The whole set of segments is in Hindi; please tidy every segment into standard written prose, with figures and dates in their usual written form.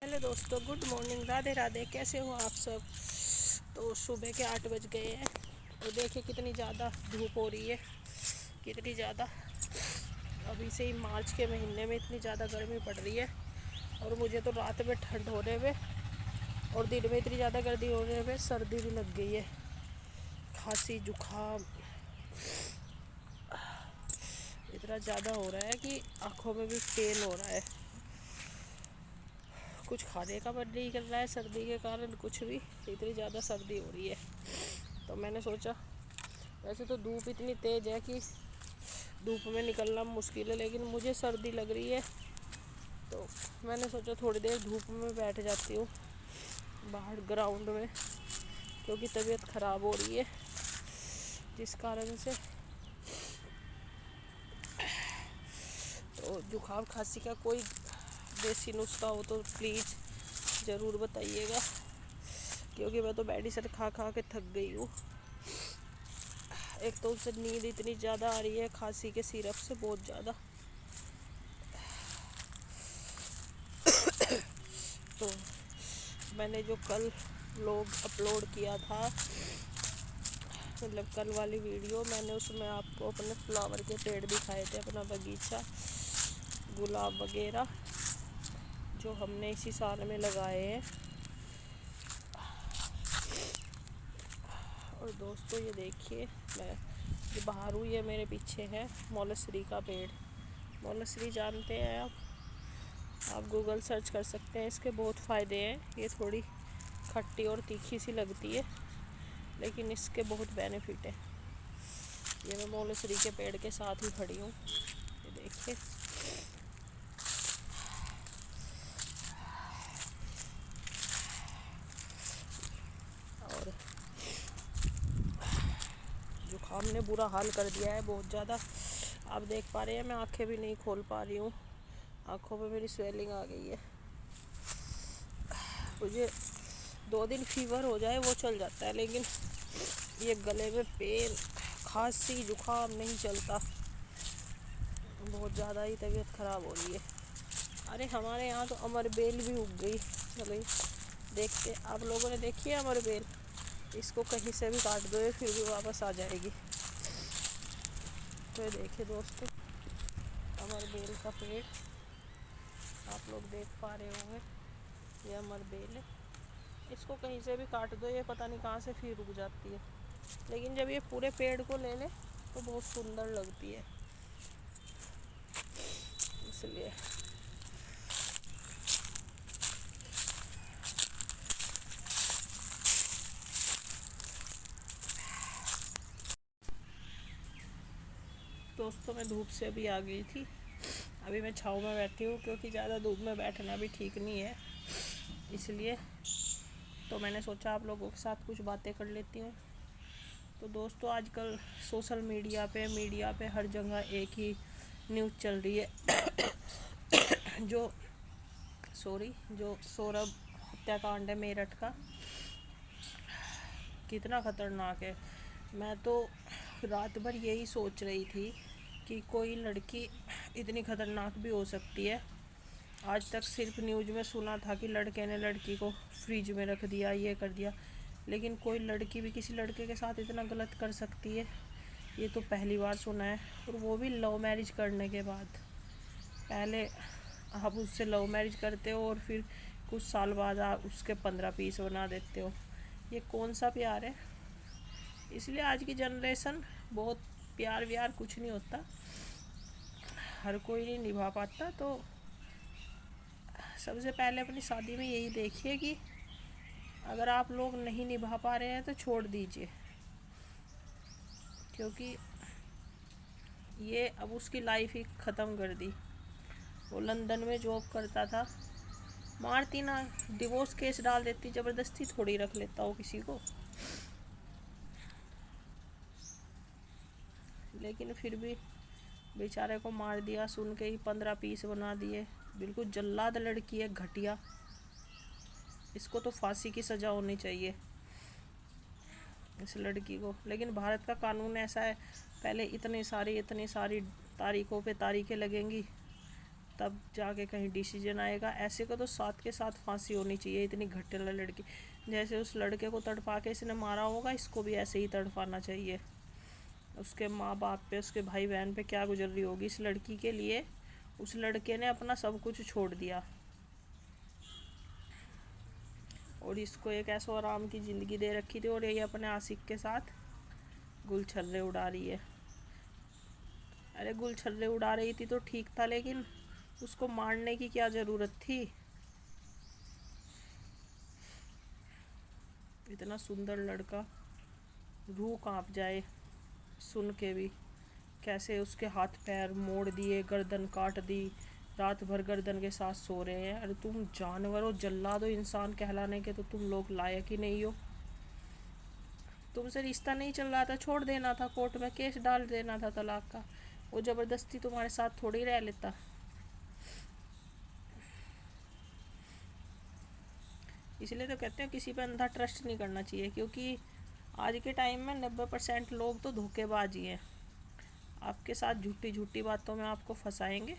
हेलो दोस्तों, गुड मॉर्निंग, राधे राधे। कैसे हो आप सब? तो सुबह के 8 बज गए हैं और देखिए कितनी ज़्यादा धूप हो रही है, कितनी ज़्यादा। अभी से ही मार्च के महीने में इतनी ज़्यादा गर्मी पड़ रही है और मुझे तो रात में ठंड होने में और दिन में इतनी ज़्यादा गर्मी होने में सर्दी भी लग गई है। खांसी जुकाम इतना ज़्यादा हो रहा है कि आँखों में भी पेन हो रहा है। कुछ खाने का मन नहीं कर रहा है सर्दी के कारण, कुछ भी। इतनी ज़्यादा सर्दी हो रही है तो मैंने सोचा, वैसे तो धूप इतनी तेज़ है कि धूप में निकलना मुश्किल है, लेकिन मुझे सर्दी लग रही है तो मैंने सोचा थोड़ी देर धूप में बैठ जाती हूँ बाहर ग्राउंड में, क्योंकि तबीयत ख़राब हो रही है। जिस कारण से तो जुकाम खांसी का कोई देसी नुस्खा हो तो प्लीज़ ज़रूर बताइएगा, क्योंकि मैं तो मेडिसिन खा खा के थक गई हूँ। एक तो उससे नींद इतनी ज़्यादा आ रही है खांसी के सिरप से, बहुत ज़्यादा। तो मैंने जो कल व्लॉग अपलोड किया था, मतलब कल वाली वीडियो, मैंने उसमें आपको अपने फ्लावर के पेड़ दिखाए थे, अपना बगीचा, गुलाब वगैरह जो हमने इसी साल में लगाए हैं। और दोस्तों ये देखिए, मैं जो बाहर हूँ, ये मेरे पीछे है मोलसरी का पेड़। मोलसरी जानते हैं आप गूगल सर्च कर सकते हैं। इसके बहुत फ़ायदे हैं। ये थोड़ी खट्टी और तीखी सी लगती है, लेकिन इसके बहुत बेनिफिट है। ये मैं मोलसरी के पेड़ के साथ ही खड़ी हूँ, ये देखिए। और जुकाम ने बुरा हाल कर दिया है बहुत ज़्यादा। आप देख पा रहे हैं, मैं आंखें भी नहीं खोल पा रही हूँ, आंखों में मेरी स्वेलिंग आ गई है। मुझे 2 दिन फीवर हो जाए वो चल जाता है, लेकिन ये गले में पेन, खांसी, जुकाम नहीं चलता। बहुत ज़्यादा ही तबीयत ख़राब हो रही है। अरे हमारे यहाँ तो अमर बेल भी उग गई। चलो देखते, आप लोगों ने देखी है अमर बेल? इसको कहीं से भी काट दो, ये फिर भी वापस आ जाएगी। तो ये देखिए दोस्तों, अमर बेल का पेड़ आप लोग देख पा रहे होंगे, ये अमर बेल है। इसको कहीं से भी काट दो, ये पता नहीं कहाँ से फिर रुक जाती है, लेकिन जब ये पूरे पेड़ को ले ले तो बहुत सुंदर लगती है, इसलिए। दोस्तों मैं धूप से अभी आ गई थी, अभी मैं छाँव में बैठी हूँ, क्योंकि ज़्यादा धूप में बैठना भी ठीक नहीं है, इसलिए। तो मैंने सोचा आप लोगों के साथ कुछ बातें कर लेती हूँ। तो दोस्तों आजकल सोशल मीडिया पे हर जगह एक ही न्यूज़ चल रही है जो सौरभ हत्याकांड है मेरठ का, कितना ख़तरनाक है। मैं तो रात भर यही सोच रही थी कि कोई लड़की इतनी ख़तरनाक भी हो सकती है। आज तक सिर्फ न्यूज़ में सुना था कि लड़के ने लड़की को फ्रिज में रख दिया, ये कर दिया, लेकिन कोई लड़की भी किसी लड़के के साथ इतना गलत कर सकती है, ये तो पहली बार सुना है। और वो भी लव मैरिज करने के बाद। पहले आप उससे लव मैरिज करते हो और फिर कुछ साल बाद आप उसके 15 पीस बना देते हो, ये कौन सा प्यार है? इसलिए आज की जनरेशन, बहुत प्यार व्यार कुछ नहीं होता, हर कोई नहीं निभा पाता। तो सबसे पहले अपनी शादी में यही देखिए कि अगर आप लोग नहीं निभा पा रहे हैं तो छोड़ दीजिए, क्योंकि ये अब उसकी लाइफ ही ख़त्म कर दी। वो लंदन में जॉब करता था, मारती ना, डिवोर्स केस डाल देती, ज़बरदस्ती थोड़ी रख लेता हो किसी को। लेकिन फिर भी बेचारे को मार दिया, सुन के ही 15 पीस बना दिए। बिल्कुल जल्लाद लड़की है, घटिया। इसको तो फांसी की सज़ा होनी चाहिए, इस लड़की को। लेकिन भारत का कानून ऐसा है, पहले इतनी सारी तारीखों पे तारीखें लगेंगी, तब जाके कहीं डिसीजन आएगा। ऐसे को तो साथ के साथ फांसी होनी चाहिए, इतनी घटिया लड़की। जैसे उस लड़के को तड़पा के इसने मारा होगा, इसको भी ऐसे ही तड़पाना चाहिए। उसके माँ बाप पे, उसके भाई बहन पे क्या गुजर रही होगी इस लड़की के लिए। उस लड़के ने अपना सब कुछ छोड़ दिया और इसको एक ऐसो आराम की ज़िंदगी दे रखी थी, और ये अपने आशिक के साथ गुलछर्रे उड़ा रही है। अरे गुलछर्रे उड़ा रही थी तो ठीक था, लेकिन उसको मारने की क्या ज़रूरत थी। इतना सुंदर लड़का, रूह कांप जाए सुन के भी। कैसे उसके हाथ पैर मोड़ दिए, गर्दन काट दी, रात भर गर्दन के साथ सो रहे हैं। अरे तुम जानवर हो, जल्लाद हो, इंसान कहलाने के तो तुम लोग लायक ही नहीं हो। तुमसे रिश्ता नहीं चल रहा था, छोड़ देना था, कोर्ट में केस डाल देना था तलाक का। वो ज़बरदस्ती तुम्हारे साथ थोड़ी रह लेता। इसलिए तो कहते हैं किसी पे अंधा ट्रस्ट नहीं करना चाहिए, क्योंकि आज के टाइम में 90% लोग तो धोखेबाज ही हैं। आपके साथ झूठी झूठी बातों में आपको फंसाएंगे,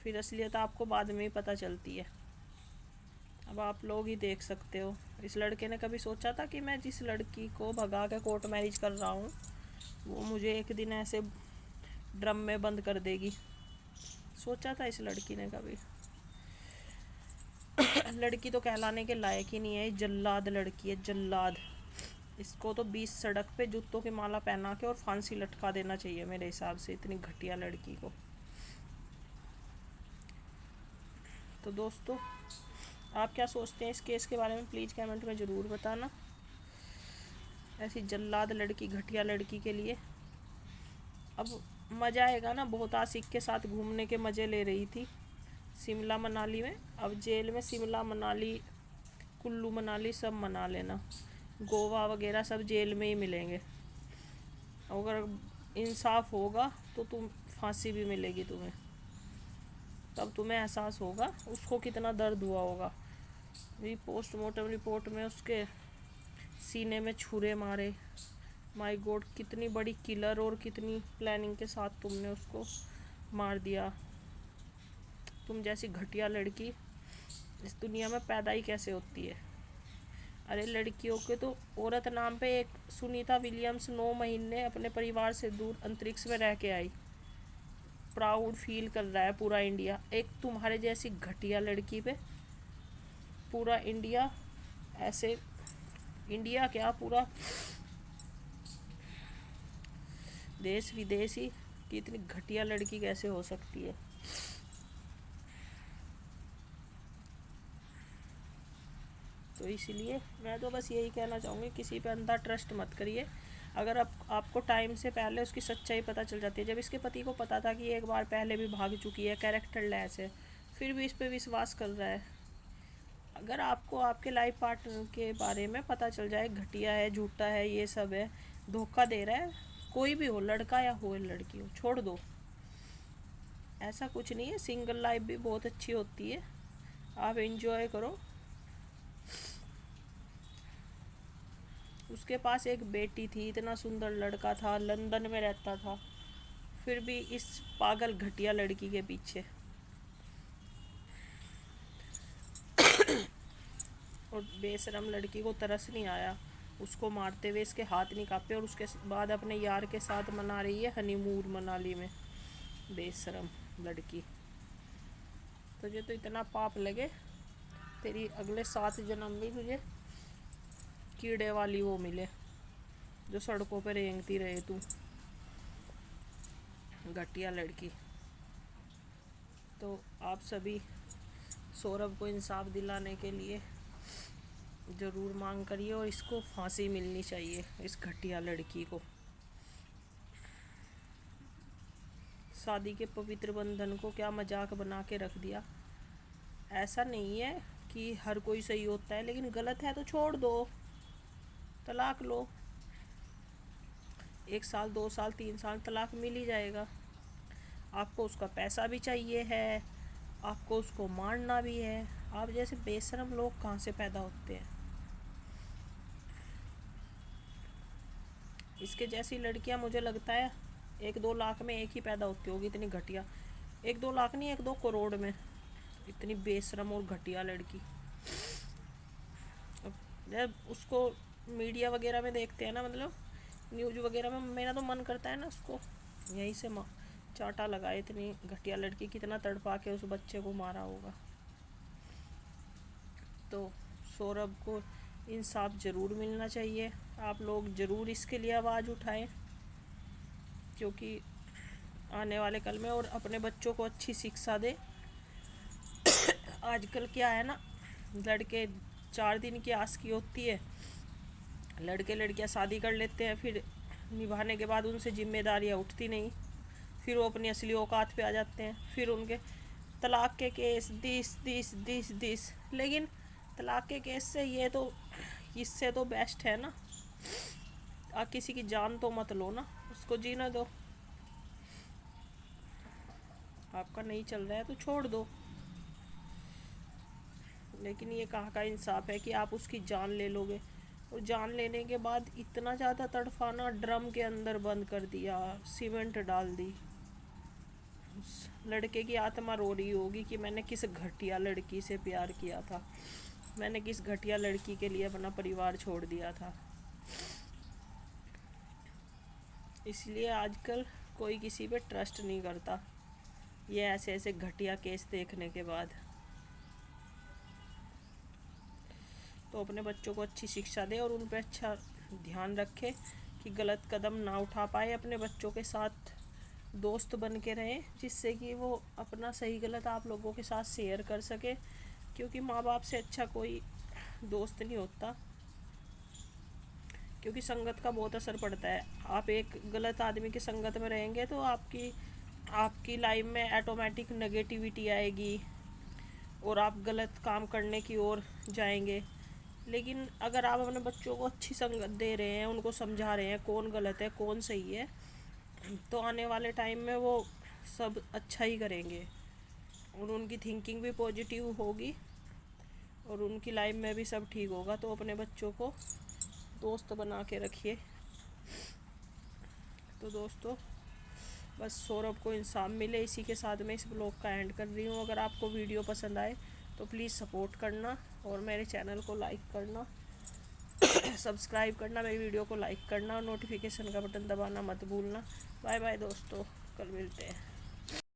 फिर असलियत आपको बाद में ही पता चलती है। अब आप लोग ही देख सकते हो, इस लड़के ने कभी सोचा था कि मैं जिस लड़की को भगा के कोर्ट मैरिज कर रहा हूँ वो मुझे एक दिन ऐसे ड्रम में बंद कर देगी? सोचा था इस लड़की ने कभी? लड़की तो कहलाने के लायक ही नहीं है, जल्लाद लड़की है, जल्लाद। इसको तो 20 सड़क पे जूतों की माला पहना के और फांसी लटका देना चाहिए मेरे हिसाब से, इतनी घटिया लड़की को। तो दोस्तों, आप क्या सोचते हैं इस केस के बारे में, प्लीज़ कमेंट में ज़रूर बताना। ऐसी जल्लाद लड़की, घटिया लड़की के लिए अब मज़ा आएगा ना। बहुत आशिक के साथ घूमने के मज़े ले रही थी शिमला मनाली में, अब जेल में शिमला मनाली कुल्लू मनाली सब मना लेना, गोवा वगैरह सब जेल में ही मिलेंगे। अगर इंसाफ होगा तो तुम फांसी भी मिलेगी तुम्हें, तब तुम्हें एहसास होगा उसको कितना दर्द हुआ होगा। ये पोस्टमार्टम रिपोर्ट में उसके सीने में छुरे मारे। माय गॉड, कितनी बड़ी किलर और कितनी प्लानिंग के साथ तुमने उसको मार दिया। तुम जैसी घटिया लड़की इस दुनिया में पैदा ही कैसे होती है? अरे लड़कियों के तो औरत नाम पे एक सुनीता विलियम्स 9 महीने अपने परिवार से दूर अंतरिक्ष में रह के आई। प्राउड फील कर रहा है पूरा इंडिया एक तुम्हारे जैसी घटिया लड़की पे। पूरा इंडिया ऐसे, इंडिया क्या, पूरा देश विदेश ही कि इतनी घटिया लड़की कैसे हो सकती है। तो इसलिए मैं तो बस यही कहना चाहूँगी, किसी पे अंधा ट्रस्ट मत करिए। अगर आपको टाइम से पहले उसकी सच्चाई पता चल जाती है, जब इसके पति को पता था कि एक बार पहले भी भाग चुकी है, कैरेक्टर लेस है, फिर भी इस पे विश्वास कर रहा है। अगर आपको आपके लाइफ पार्टनर के बारे में पता चल जाए घटिया है, झूठा है, ये सब है, धोखा दे रहा है, कोई भी हो, लड़का या हो लड़की हो, छोड़ दो। ऐसा कुछ नहीं है, सिंगल लाइफ भी बहुत अच्छी होती है, आप एंजॉय करो। उसके पास एक बेटी थी, इतना सुंदर लड़का था, लंदन में रहता था, फिर भी इस पागल घटिया लड़की के पीछे। और बेशरम लड़की को तरस नहीं आया उसको मारते हुए, इसके हाथ नहीं कांपे, और उसके बाद अपने यार के साथ मना रही है हनीमून मनाली में। बेशरम लड़की, तुझे तो इतना पाप लगे, तेरी अगले 7 जन्म भी तुझे कीड़े वाली वो मिले जो सड़कों पर रेंगती रहे तू, घटिया लड़की। तो आप सभी सौरभ को इंसाफ दिलाने के लिए ज़रूर मांग करिए, और इसको फांसी मिलनी चाहिए, इस घटिया लड़की को। शादी के पवित्र बंधन को क्या मजाक बना के रख दिया। ऐसा नहीं है कि हर कोई सही होता है, लेकिन गलत है तो छोड़ दो, तलाक लो। 1 साल 2 साल 3 साल तलाक मिल ही जाएगा। आपको उसका पैसा भी चाहिए है, आपको उसको मारना भी है। आप जैसे बेशरम लोग कहाँ से पैदा होते हैं? इसके जैसी लड़कियां मुझे लगता है 1-2 लाख में एक ही पैदा होती होगी, इतनी घटिया। 1-2 लाख नहीं, 1-2 करोड़ में। इतनी बेशरम और घटिया लड़की। अब जब उसको मीडिया वगैरह में देखते हैं ना, मतलब न्यूज़ वगैरह में, मेरा तो मन करता है ना उसको यहीं से चाटा लगाए। इतनी घटिया लड़की, कितना तड़पा के उस बच्चे को मारा होगा। तो सौरभ को इंसाफ ज़रूर मिलना चाहिए। आप लोग ज़रूर इसके लिए आवाज़ उठाएं, क्योंकि आने वाले कल में और अपने बच्चों को अच्छी शिक्षा दे। आजकल क्या है ना, लड़के 4 दिन की आस की होती है, लड़के लड़कियां शादी कर लेते हैं, फिर निभाने के बाद उनसे जिम्मेदारियां उठती नहीं, फिर वो अपनी असली औकात पे आ जाते हैं। फिर उनके तलाक के case this this this this. लेकिन तलाक के केस से ये तो, इससे तो बेस्ट है ना, किसी की जान तो मत लो ना, उसको जीना दो। आपका नहीं चल रहा है तो छोड़ दो। लेकिन ये कहाँ का इंसाफ है कि आप उसकी जान ले लोगे, और जान लेने के बाद इतना ज़्यादा तड़फाना, ड्रम के अंदर बंद कर दिया, सीमेंट डाल दी। उस लड़के की आत्मा रो रही होगी कि मैंने किस घटिया लड़की से प्यार किया था, मैंने किस घटिया लड़की के लिए अपना परिवार छोड़ दिया था। इसलिए आजकल कोई किसी पे ट्रस्ट नहीं करता, ये ऐसे ऐसे घटिया केस देखने के बाद। तो अपने बच्चों को अच्छी शिक्षा दे और उन पर अच्छा ध्यान रखे कि गलत कदम ना उठा पाए। अपने बच्चों के साथ दोस्त बन के रहें, जिससे कि वो अपना सही गलत आप लोगों के साथ शेयर कर सके, क्योंकि माँ बाप से अच्छा कोई दोस्त नहीं होता। क्योंकि संगत का बहुत असर पड़ता है। आप एक गलत आदमी की संगत में रहेंगे तो आपकी लाइफ में ऑटोमेटिक नेगेटिविटी आएगी और आप गलत काम करने की ओर जाएंगे। लेकिन अगर आप अपने बच्चों को अच्छी संगत दे रहे हैं, उनको समझा रहे हैं कौन गलत है कौन सही है, तो आने वाले टाइम में वो सब अच्छा ही करेंगे और उनकी थिंकिंग भी पॉजिटिव होगी और उनकी लाइफ में भी सब ठीक होगा। तो अपने बच्चों को दोस्त बना के रखिए। तो दोस्तों, बस सौरभ को इंसाफ मिले, इसी के साथ मैं इस ब्लॉग का एंड कर रही हूँ। अगर आपको वीडियो पसंद आए तो प्लीज़ सपोर्ट करना और मेरे चैनल को लाइक करना, सब्सक्राइब करना, मेरी वीडियो को लाइक करना और नोटिफिकेशन का बटन दबाना मत भूलना। बाय बाय दोस्तों, कल मिलते हैं।